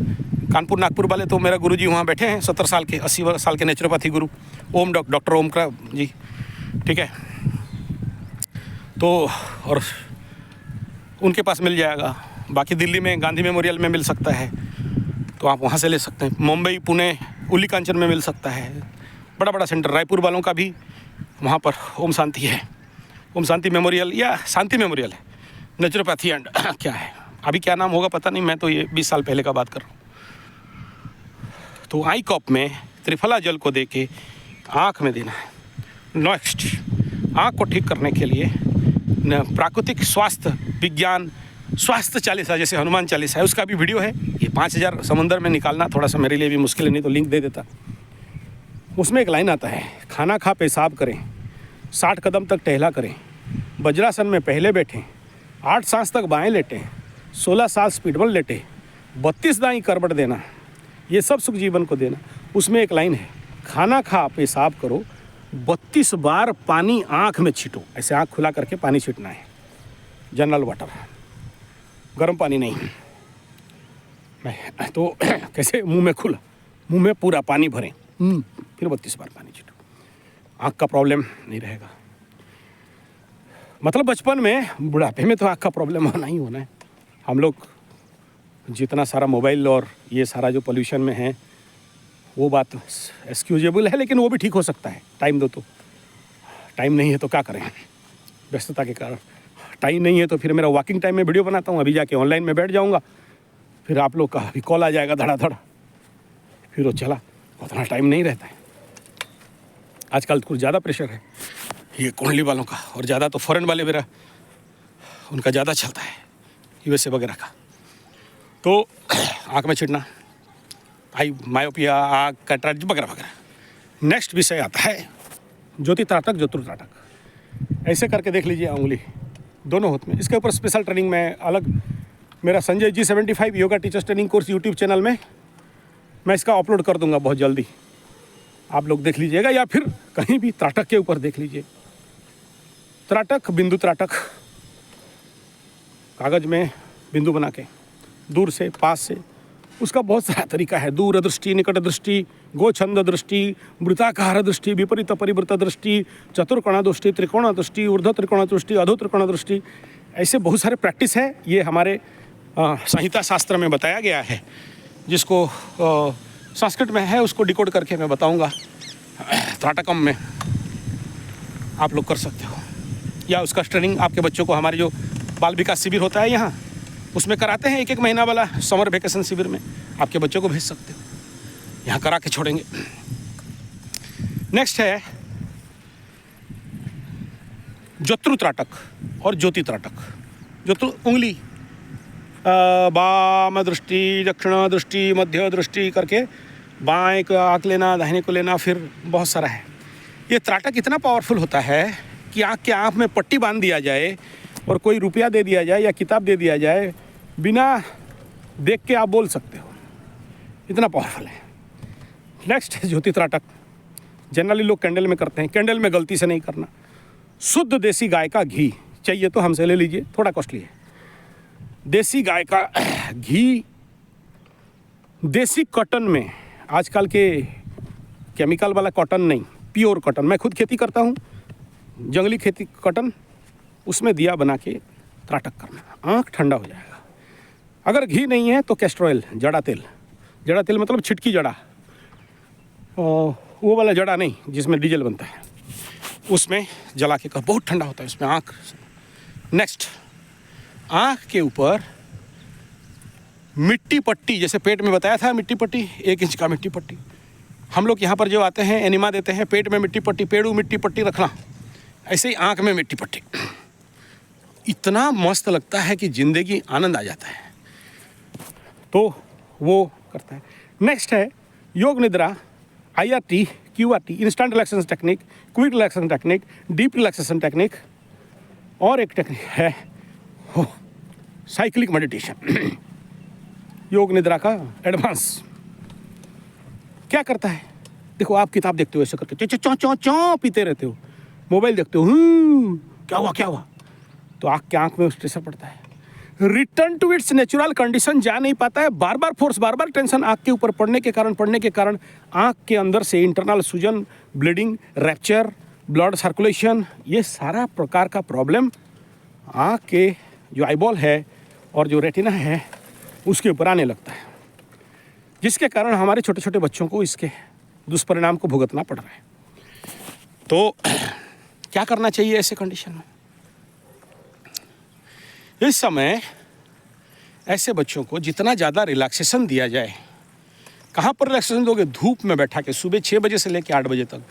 कानपुर, नागपुर वाले तो मेरा गुरुजी वहाँ बैठे हैं, 70 साल के, 80 साल के नेचुरोपैथी गुरु, ओम डॉक्टर ओम का जी, ठीक है। तो और उनके पास मिल जाएगा। बाकी दिल्ली में गांधी मेमोरियल में मिल सकता है, तो आप वहाँ से ले सकते हैं। मुंबई, पुणे, उली कांचन में मिल सकता है, बड़ा बड़ा सेंटर। रायपुर वालों का भी वहाँ पर ओम शांति है, ओम शांति मेमोरियल या शांति मेमोरियल है, नेचुरोपैथी एंड क्या है, अभी क्या नाम होगा पता नहीं, मैं तो ये 20 साल पहले का बात कर रहा हूँ। तो आई कॉप में त्रिफला जल को दे के आँख में देना है। नेक्स्ट, आँख को ठीक करने के लिए प्राकृतिक स्वास्थ्य विज्ञान स्वास्थ्य चालीसा, जैसे हनुमान चालीसा है, उसका भी वीडियो है। ये 5000 समंदर में निकालना थोड़ा सा मेरे लिए भी मुश्किल है, नहीं तो लिंक दे देता। उसमें एक लाइन आता है, खाना खा पेशाब करें, 60 कदम तक टहला करें, वज्रासन में पहले बैठें, 8 सांस तक बाएं लेटें, 16 साल स्पीडबल लेटें, 32 दाएं करवट देना, ये सब सुख जीवन को देना। उसमें एक लाइन है, खाना खा पेशाब करो, 32 बार पानी आँख में छीटो। ऐसे आँख खुला करके पानी छीटना है, जनरल वाटर, गर्म पानी नहीं। मैं तो कैसे मुंह में खुला, मुंह में पूरा पानी भरें, फिर 32 बार पानी छीटो, आँख का प्रॉब्लम नहीं रहेगा। मतलब बचपन में, बुढ़ापे में तो आँख का प्रॉब्लम होना ही होना है। हम लोग जितना सारा मोबाइल और ये सारा जो पोल्यूशन में है, वो बात एक्सक्यूजेबल है, लेकिन वो भी ठीक हो सकता है। टाइम दो तो, टाइम नहीं है तो क्या करें, व्यस्तता के कारण टाइम नहीं है। तो फिर मेरा वॉकिंग टाइम में वीडियो बनाता हूँ, अभी जाके ऑनलाइन में बैठ जाऊँगा, फिर आप लोग का अभी कॉल आ जाएगा धड़ाधड़, फिर वो चला, उतना टाइम नहीं रहता है। आजकल कुछ ज़्यादा प्रेशर है ये कुंडली वालों का, और ज़्यादा तो फॉरेन वाले मेरा उनका ज़्यादा चलता है, यूएसए वगैरह का। तो आँख में छिड़ना, आई मायोपिया, आँख कैटरेक्ट वगैरह वगैरह। नेक्स्ट विषय आता है ज्योति त्राटक, ज्योतिर्त्राटक। ऐसे करके देख लीजिए उंगली दोनों हाथ में। इसके ऊपर स्पेशल ट्रेनिंग में अलग मेरा Sanjay G75 yoga teachers training course YouTube channel में मैं इसका अपलोड कर दूंगा बहुत जल्दी, आप लोग देख लीजिएगा, या फिर कहीं भी त्राटक के ऊपर देख लीजिए। त्राटक, बिंदु त्राटक, कागज में बिंदु बना के दूर से पास से, उसका बहुत सारा तरीका है। दूर दृष्टि, निकट दृष्टि, गोछंद दृष्टि, वृत्ताकार दृष्टि, विपरीत परिवृत दृष्टि, चतुर्कोण दृष्टि, त्रिकोण दृष्टि, ऊर्ध्व त्रिकोण दृष्टि, अधो त्रिकोण दृष्टि, ऐसे बहुत सारे प्रैक्टिस है। ये हमारे संहिता शास्त्र में बताया गया है, जिसको संस्कृत में है उसको डिकोड करके मैं बताऊंगा। त्राटकम में आप लोग कर सकते हो, या उसका ट्रेनिंग आपके बच्चों को हमारे जो बाल विकास शिविर होता है यहाँ, उसमें कराते हैं। 1-1 महीना वाला समर वेकेशन शिविर में आपके बच्चों को भेज सकते हो, यहाँ करा के छोड़ेंगे। नेक्स्ट है ज्योति त्राटक और ज्योति त्राटक। ज्योति उंगली वाम दृष्टि, दक्षिण दृष्टि, मध्य दृष्टि करके बाएं को आँख लेना, दाहिने को लेना, फिर बहुत सारा है। ये त्राटक इतना पावरफुल होता है कि आँख के आँख में पट्टी बांध दिया जाए और कोई रुपया दे दिया जाए या किताब दे दिया जाए, बिना देख के आप बोल सकते हो, इतना पावरफुल है। नेक्स्ट है ज्योति त्राटक। जनरली लोग कैंडल में करते हैं, कैंडल में गलती से नहीं करना। शुद्ध देसी गाय का घी चाहिए तो हमसे ले लीजिए, थोड़ा कॉस्टली है। देसी गाय का घी, देसी कॉटन में, आजकल के केमिकल वाला कॉटन नहीं, प्योर कॉटन। मैं खुद खेती करता हूँ, जंगली खेती कॉटन, उसमें दिया बना के त्राटक करना, आँख ठंडा हो जाएगा। अगर घी नहीं है तो कैस्टर ऑयल, जड़ा तेल। जड़ा तेल मतलब छिटकी जड़ा, वो वाला जड़ा नहीं जिसमें डीजल बनता है, उसमें जला के कर, बहुत ठंडा होता है उसमें आँख। नेक्स्ट, आँख के ऊपर मिट्टी पट्टी, जैसे पेट में बताया था मिट्टी पट्टी, 1 इंच का मिट्टी पट्टी। हम लोग यहाँ पर जो आते हैं एनिमा देते हैं, पेट में मिट्टी पट्टी, पेड़ू मिट्टी पट्टी रखना, ऐसे ही आँख में मिट्टी पट्टी। इतना मस्त लगता है कि ज़िंदगी आनंद आ जाता है, तो वो करता है। नेक्स्ट है योग निद्रा, IRT, QRT, instant relaxation technique, quick relaxation technique, deep relaxation technique, और एक टेक्निक है साइक्लिक मेडिटेशन। योग निद्रा का एडवांस क्या करता है, देखो आप किताब देखते हो ऐसे करके चौ चौ चौ पीते रहते हो, मोबाइल देखते हो, क्या हुआ क्या हुआ, तो आँख में प्रेशर पड़ता है, return to its natural condition जा नहीं पाता है। बार बार फोर्स, बार बार टेंशन आँख के ऊपर पड़ने के कारण आँख के अंदर से इंटरनल सूजन, ब्लीडिंग, रैप्चर, ब्लड सर्कुलेशन, ये सारा प्रकार का प्रॉब्लम आँख के जो आईबॉल है और जो रेटिना है उसके ऊपर आने लगता है, जिसके कारण हमारे छोटे छोटे बच्चों को इसके दुष्परिणाम को भुगतना पड़ रहा है। तो क्या करना चाहिए ऐसे कंडीशन में? इस समय ऐसे बच्चों को जितना ज़्यादा रिलैक्सेशन दिया जाए, कहाँ पर रिलैक्सेशन दोगे? धूप में बैठा के, सुबह 6 बजे से लेकर 8 बजे तक।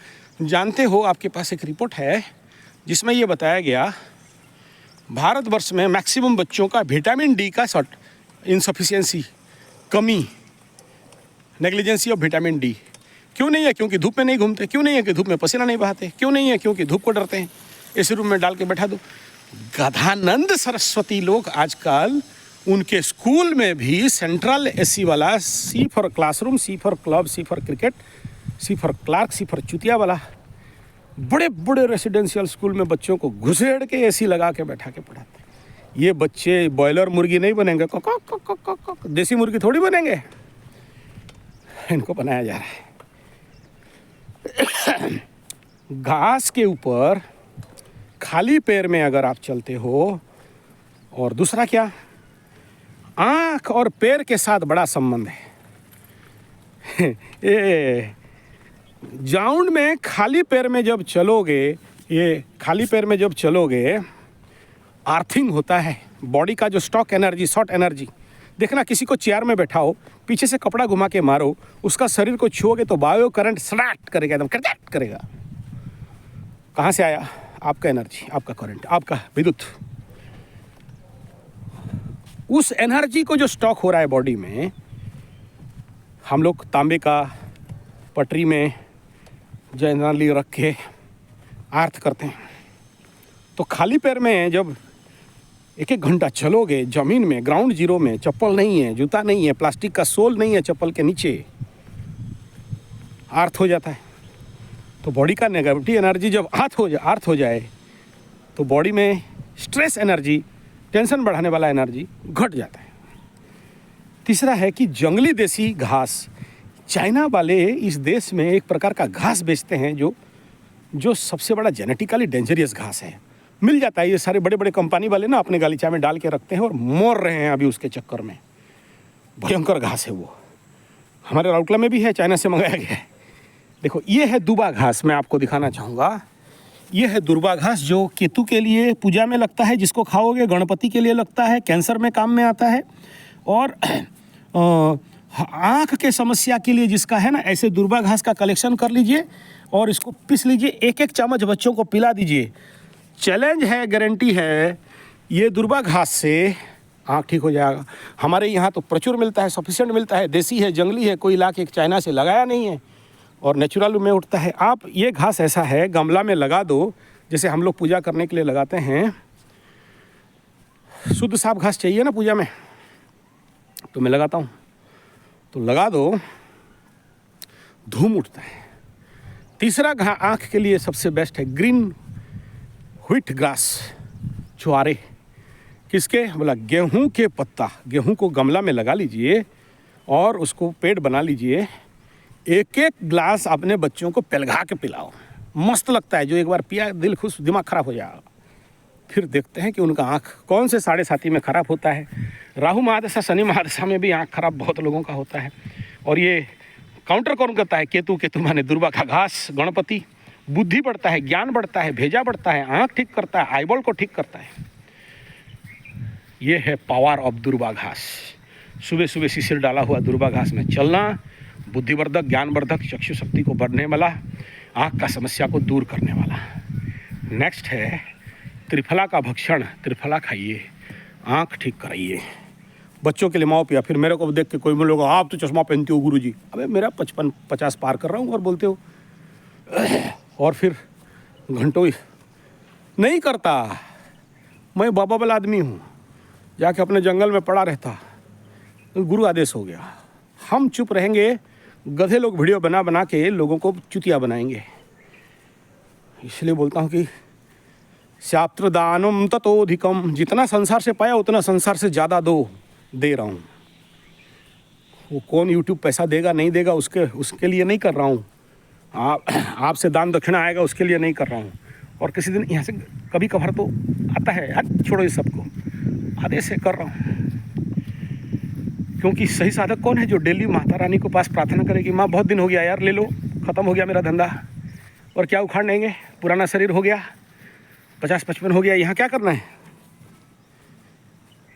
जानते हो आपके पास एक रिपोर्ट है, जिसमें ये बताया गया भारतवर्ष में मैक्सिमम बच्चों का विटामिन डी का इनसफिशियंसी, कमी, नेग्लिजेंसी ऑफ विटामिन डी। क्यों नहीं है? क्योंकि धूप में नहीं घूमते। क्यों नहीं है? कि धूप में पसीना नहीं बहाते। क्यों नहीं है? क्योंकि धूप को डरते हैं। एसी रूम में डाल के बैठा दो। गधानंद सरस्वती लोग आजकल उनके स्कूल में भी सेंट्रल एसी वाला, C for classroom, C for club, C for cricket, C for clerk, C for चुतिया वाला बड़े बड़े रेसिडेंशियल स्कूल में बच्चों को घुसेड़ के एसी लगा के बैठा के पढ़ाते हैं। ये बच्चे बॉयलर मुर्गी नहीं बनेंगे, देसी मुर्गी थोड़ी बनेंगे। इनको बनाया जा रहा है। घास के ऊपर खाली पैर में अगर आप चलते हो, और दूसरा क्या, आँख और पैर के साथ बड़ा संबंध है। ये जाउंड में खाली पैर में जब चलोगे, ये खाली पैर में जब चलोगे आर्थिंग होता है बॉडी का, जो स्टॉक एनर्जी, शॉर्ट एनर्जी। देखना, किसी को चेयर में बैठाओ, पीछे से कपड़ा घुमा के मारो, उसका शरीर को छुओगे तो बायो करंट स्टार्ट करेगा, एकदम करंट करेगा। कहाँ से आया? आपका एनर्जी, आपका करंट, आपका विद्युत। उस एनर्जी को जो स्टॉक हो रहा है बॉडी में, हम लोग तांबे का पटरी में जनरली रख के आर्थ करते हैं। तो खाली पैर में जब एक एक घंटा चलोगे ज़मीन में, ग्राउंड जीरो में, चप्पल नहीं है, जूता नहीं है, प्लास्टिक का सोल नहीं है चप्पल के नीचे, आर्थ हो जाता है। तो बॉडी का नेगेटिव एनर्जी जब आर्थ हो जाए तो बॉडी में स्ट्रेस एनर्जी, टेंशन बढ़ाने वाला एनर्जी घट जाता है। तीसरा है कि जंगली देसी घास, चाइना वाले इस देश में एक प्रकार का घास बेचते हैं जो सबसे बड़ा जेनेटिकली डेंजरियस घास है। मिल जाता है, ये सारे बड़े बड़े कंपनी वाले ना अपने गालीचा में डाल के रखते हैं और मोर रहे हैं अभी उसके चक्कर में। भयंकर घास है वो। हमारे राउरकेला में भी है, चाइना से मंगाया गया है। देखो, ये है दूबा घास, मैं आपको दिखाना चाहूँगा। ये है दूबा घास जो केतु के लिए पूजा में लगता है, जिसको खाओगे गणपति के लिए लगता है, कैंसर में काम में आता है, और आँख के समस्या के लिए जिसका है ना, ऐसे दूबा घास का कलेक्शन कर लीजिए और इसको पीस लीजिए, एक एक चम्मच बच्चों को पिला दीजिए। चैलेंज है, गारंटी है, ये दूबा घास से आँख ठीक हो जाएगा। हमारे यहाँ तो प्रचुर मिलता है, सफिशिएंट मिलता है, देसी है, जंगली है, कोई लाके चाइना से लगाया नहीं है और नेचुरल में उठता है। आप ये घास ऐसा है, गमला में लगा दो, जैसे हम लोग पूजा करने के लिए लगाते हैं। शुद्ध साफ घास चाहिए ना पूजा में, तो मैं लगाता हूँ, तो लगा दो, धूम उठता है। तीसरा आँख के लिए सबसे बेस्ट है ग्रीन व्हीट ग्रास, ज्वारे। किसके? बोला गेहूं के पत्ता। गेहूं को गमला में लगा लीजिए और उसको पेड़ बना लीजिए, एक एक ग्लास अपने बच्चों को पिलगा के पिलाओ, मस्त लगता है। जो एक बार पिया, दिल खुश, दिमाग खराब हो जाएगा। फिर देखते हैं कि उनका आँख कौन से 7.5 में ख़राब होता है। राहु महादशा, शनि महादशा में भी आँख खराब बहुत लोगों का होता है। और ये काउंटर कौन करता है? केतु। केतु माने दूबा का घास, गणपति। बुद्धि बढ़ता है, ज्ञान बढ़ता है, भेजा बढ़ता है, आँख ठीक करता है, आईबॉल को ठीक करता है। ये है पावर ऑफ दूबा घास। सुबह सुबह शिशिर डाला हुआ दूबा घास में चलना, बुद्धिवर्धक, ज्ञानवर्धक, चक्षु शक्ति को बढ़ने वाला, आँख का समस्या को दूर करने वाला। नेक्स्ट है त्रिफला का भक्षण। त्रिफला खाइए, आँख ठीक कराइए। बच्चों के लिए माओ पिया। फिर मेरे को देख के कोई बोलेगा आप तो चश्मा पहनते हो गुरुजी। अबे मेरा 55-50 पार कर रहा हूँ और बोलते हो। और फिर घंटों नहीं करता। मैं बाबा वाला आदमी हूँ, जाके अपने जंगल में पड़ा रहता, गुरु आदेश हो गया। हम चुप रहेंगे, गधे लोग वीडियो बना बना के लोगों को चुतिया बनाएंगे। इसलिए बोलता हूँ कि शास्त्र दानम ततोधिकम, जितना संसार से पाया उतना संसार से ज़्यादा दे रहा हूँ। वो कौन यूट्यूब पैसा देगा नहीं देगा उसके लिए नहीं कर रहा हूँ। आपसे दान दक्षिणा आएगा उसके लिए नहीं कर रहा हूँ। और किसी दिन यहाँ से कभी कभार तो आता है, हट छोड़ो इस सबको, आदेश से कर रहा हूँ। क्योंकि सही साधक कौन है? जो डेली माता रानी को पास प्रार्थना करेगी, माँ बहुत दिन हो गया यार, ले लो, ख़त्म हो गया मेरा धंधा, और क्या उखाड़ लेंगे, पुराना शरीर हो गया, 50-55 हो गया, यहाँ क्या करना है?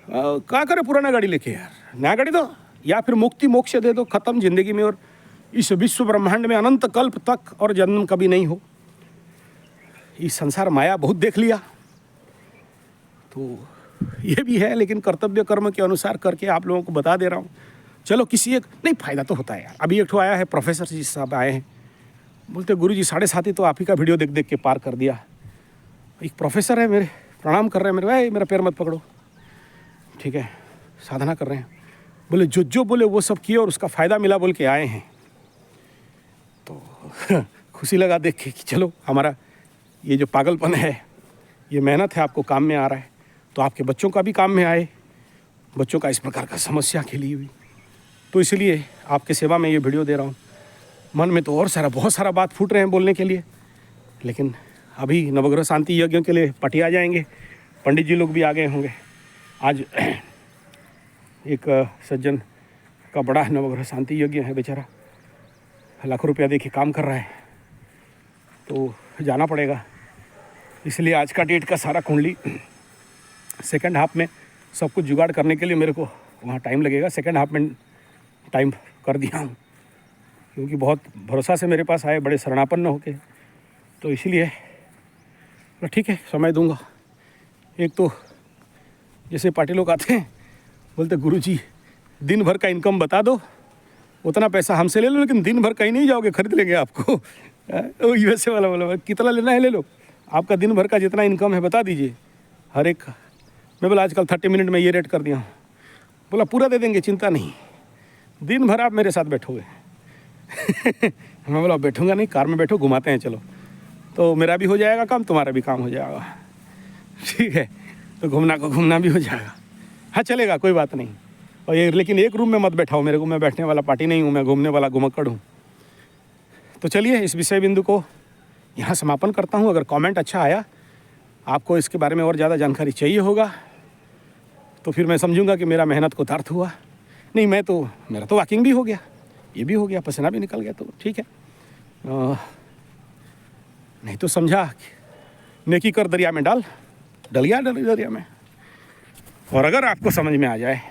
क्या करे पुराना गाड़ी लेके यार, नया गाड़ी दो, या फिर मुक्ति मोक्ष दे दो, ख़त्म जिंदगी में, और इस विश्व ब्रह्मांड में अनंत कल्प तक और जन्म कभी नहीं हो। इस संसार माया बहुत देख लिया, तो ये भी है, लेकिन कर्तव्य कर्म के अनुसार करके आप लोगों को बता दे रहा हूँ। चलो किसी एक नहीं, फ़ायदा तो होता है यार। अभी एक ठो आया है प्रोफेसर जी साहब आए हैं, बोलते गुरुजी 7:30 तो आप ही का वीडियो देख देख के पार कर दिया। एक प्रोफेसर है मेरे, प्रणाम कर रहे हैं मेरे, भाई मेरा पैर मत पकड़ो, ठीक है, साधना कर रहे हैं। बोले जो बोले वो सब किए और उसका फ़ायदा मिला बोल के आए हैं। तो खुशी लगा देख के कि चलो हमारा ये जो पागलपन है, ये मेहनत है, आपको काम में आ रहा है, तो आपके बच्चों का भी काम में आए, बच्चों का इस प्रकार का समस्या के लिए भी। तो इसलिए आपके सेवा में ये वीडियो दे रहा हूँ। मन में तो और सारा बहुत सारा बात फूट रहे हैं बोलने के लिए, लेकिन अभी नवग्रह शांति यज्ञ के लिए पटिया जाएंगे, पंडित जी लोग भी आ गए होंगे। आज एक सज्जन का बड़ा नवग्रह शांति यज्ञ है, बेचारा लाखों रुपया दे के काम कर रहा है, तो जाना पड़ेगा। इसलिए आज का डेट का सारा कुंडली सेकंड हाफ में सब कुछ जुगाड़ करने के लिए मेरे को वहाँ टाइम लगेगा। सेकंड हाफ में टाइम कर दिया हूँ, क्योंकि बहुत भरोसा से मेरे पास आए, बड़े शरणापन्न होके, तो इसलिए ठीक है समय दूंगा। एक तो जैसे पार्टी लोग आते हैं, बोलते गुरुजी दिन भर का इनकम बता दो, उतना पैसा हमसे ले लो, लेकिन दिन भर कहीं नहीं जाओगे, खरीद लेंगे आपको। वो यूएसए वाला बोला कितना लेना है ले लो, आपका दिन भर का जितना इनकम है बता दीजिए हर एक। मैं बोला आजकल 30 मिनट में ये रेट कर दिया हूँ। बोला पूरा दे देंगे, चिंता नहीं, दिन भर आप मेरे साथ बैठोगे। मैं बोला बैठूंगा नहीं, कार में बैठो, घुमाते हैं चलो, तो मेरा भी हो जाएगा काम, तुम्हारा भी काम हो जाएगा, ठीक है, तो घूमना को घूमना भी हो जाएगा। हाँ चलेगा, कोई बात नहीं। और ये लेकिन एक रूम में मत बैठाओ मेरे को, मैं बैठने वाला पार्टी नहीं हूँ, मैं घूमने वाला घुमक्कड़ हूँ। तो चलिए इस विषय बिंदु को यहाँ समापन करता हूँ। अगर कमेंट अच्छा आया, आपको इसके बारे में और ज़्यादा जानकारी चाहिए होगा, तो फिर मैं समझूंगा कि मेरा मेहनत को अर्थ हुआ। नहीं मेरा तो वॉकिंग भी हो गया, ये भी हो गया, पसीना भी निकल गया, तो ठीक है। नहीं तो समझा नेकी कर दरिया में डाल गया दरिया में। और अगर आपको समझ में आ जाए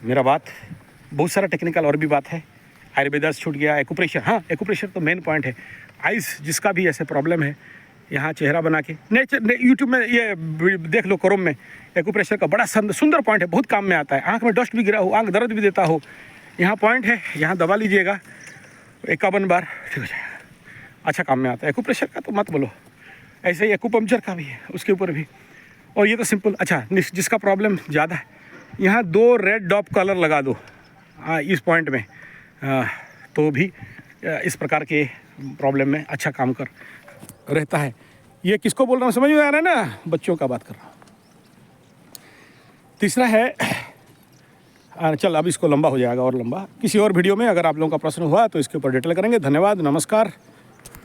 मेरा बात, बहुत सारा टेक्निकल और भी बात है, आयुर्वेदास छूट गया, एक्यूप्रेशर, हाँ एक्यूप्रेशर तो मेन पॉइंट है। आइस जिसका भी ऐसे प्रॉब्लम है, यहाँ चेहरा बना के यूट्यूब में ये देख लो, क्रोम में, एक्यूप्रेशर का बड़ा सुंदर पॉइंट है, बहुत काम में आता है। आँख में डस्ट भी गिरा हो, आँख दर्द भी देता हो, यहाँ पॉइंट है, यहाँ दबा लीजिएगा 51 बार, ठीक हो जाएगा, अच्छा काम में आता है। एक्यूप्रेशर का तो मत बोलो, ऐसे ही एक्यूपंक्चर का भी है, उसके ऊपर भी। और ये तो सिंपल। अच्छा जिसका प्रॉब्लम ज़्यादा है, यहाँ 2 रेड डॉप कलर लगा दो इस पॉइंट में, तो भी इस प्रकार के प्रॉब्लम में अच्छा काम कर रहता है। ये किसको बोल रहा हूँ समझ में आ रहा है ना, बच्चों का बात कर रहा हूँ। तीसरा है, चल अब इसको लंबा हो जाएगा और लंबा, किसी और वीडियो में अगर आप लोगों का प्रश्न हुआ तो इसके ऊपर डिटेल करेंगे। धन्यवाद, नमस्कार।